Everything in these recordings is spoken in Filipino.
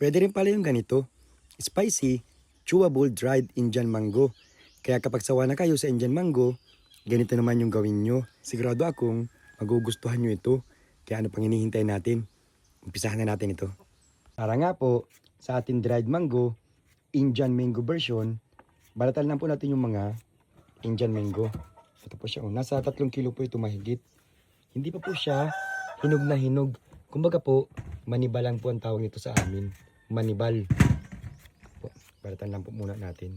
Pwede rin pala yung ganito. Spicy, chewable dried Indian mango. Kaya kapag sawa na kayo sa Indian mango, ganito naman yung gawin nyo. Sigurado akong magugustuhan nyo ito. Kaya ano pang hinihintay natin? Umpisahan na natin ito. Para nga po, sa ating dried mango, Indian mango version, balatan lang po natin yung mga Indian mango. Ito po siya. Nasa 3 kilo po ito mahigit. Hindi pa po siya hinog na hinog. Kumbaga po, manibal lang po ang tawag nito sa amin. Manibal. Balatan lang po muna natin.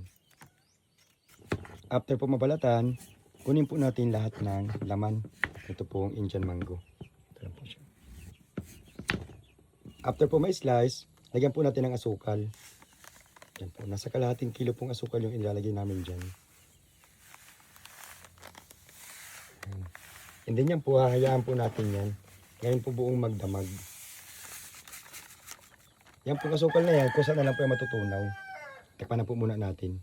After po mabalatan, kunin po natin lahat ng laman. Ito po ang Indian mango. Ito lang po siya. After po ma-slice, lagyan po natin ng asukal. Yan po. Nasa kalahating kilo pong asukal yung ilalagay namin dyan. And then yan po, hahayaan po natin yan. Ngayon po buong magdamag. Yan po asukal na yan, kung saan na lang po yung matutunaw. Takpan na po muna natin.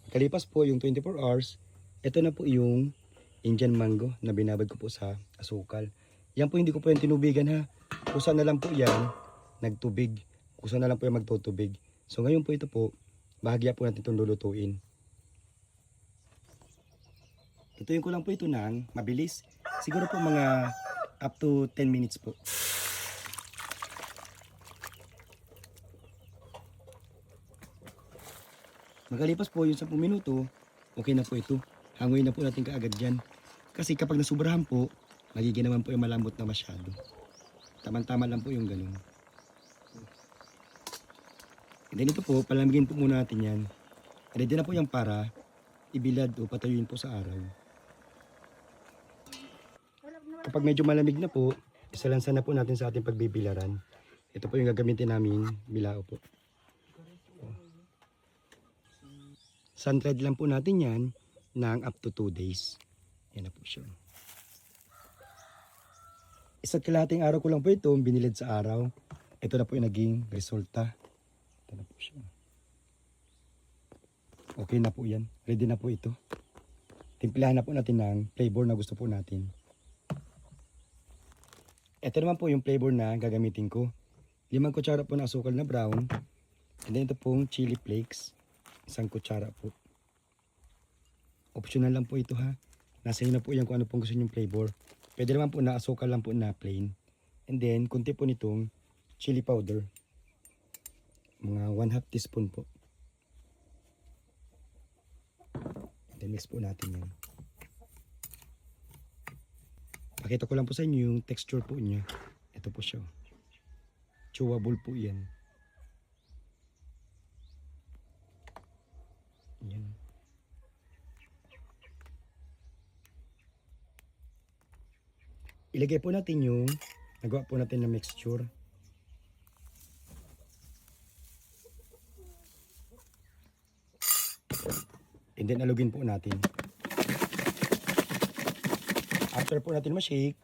Kalipas po yung 24 hours, ito na po yung Indian mango na binabad ko po sa asukal. Yan po hindi ko po yung tinubigan ha. Kung saan na lang po yan, nagtubig. Kung saan na lang po yung magtutubig. So ngayon po ito po, bahagya po natin itong lulutuin. Lutuin ko lang po ito ng mabilis. Siguro po mga up to 10 minutes po. Magalipas po yung 10 minuto, okay na po ito. Hanguin na po natin kaagad dyan. Kasi kapag nasubrahan po, magiging naman po yung malambot na masyado. Tama-tama lang po yung ganun. And then ito po, palamigin po muna natin yan. Ready na po yan para ibilad o patayuin po sa araw. Kapag medyo malamig na po, isalansan na po natin sa ating pagbibilaran. Ito po yung gagamitin namin, bilao po. Sun-dried lang po natin yan ng up to 2 days. Yan na po siya. Isa't kalahating araw ko lang po ito, binilid sa araw. Ito na po yung naging resulta. Ito na po siya. Okay na po yan. Ready na po ito. Timplahan na po natin ng flavor na gusto po natin. Ito naman po yung flavor na gagamitin ko. 5 kutsara po ng asukal na brown. And then ito pong chili flakes. 1 kutsara po. Optional lang po ito ha. Nasa inyo na po yan kung ano pong gusto nyong flavor. Pwede naman po na asukal lang po na plain. And then kunti po nitong chili powder. Mga 1/2 teaspoon po. And then mix po natin yan. Pakita ko lang po sa inyo yung texture po niya. Ito po siya. Chewable po yan. Yan. Ilagay po natin yung nagawa po natin na mixture. And then alugin po natin. After po natin ma-shake,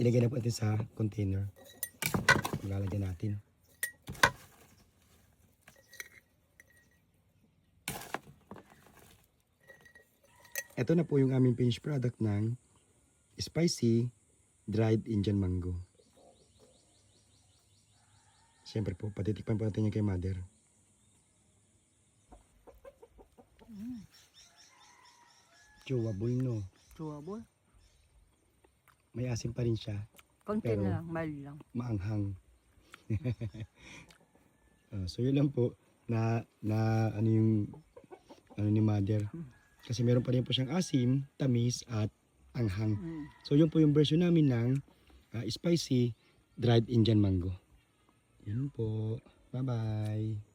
ilagay na po natin sa container. Ilalagay natin. Ito na po yung aming finished product ng spicy dried Indian mango. Siyempre po, patitikpan po natin yung kay mother. Chewable no? Chewable. May asim pa rin siya. Konti Pero na lang, mild lang. maanghang. So yun lang po na ano yung ano ni mother. Kasi meron pa rin po siyang asim, tamis at anghang. So yun po yung version namin ng spicy dried Indian mango. Yun po. Bye-bye.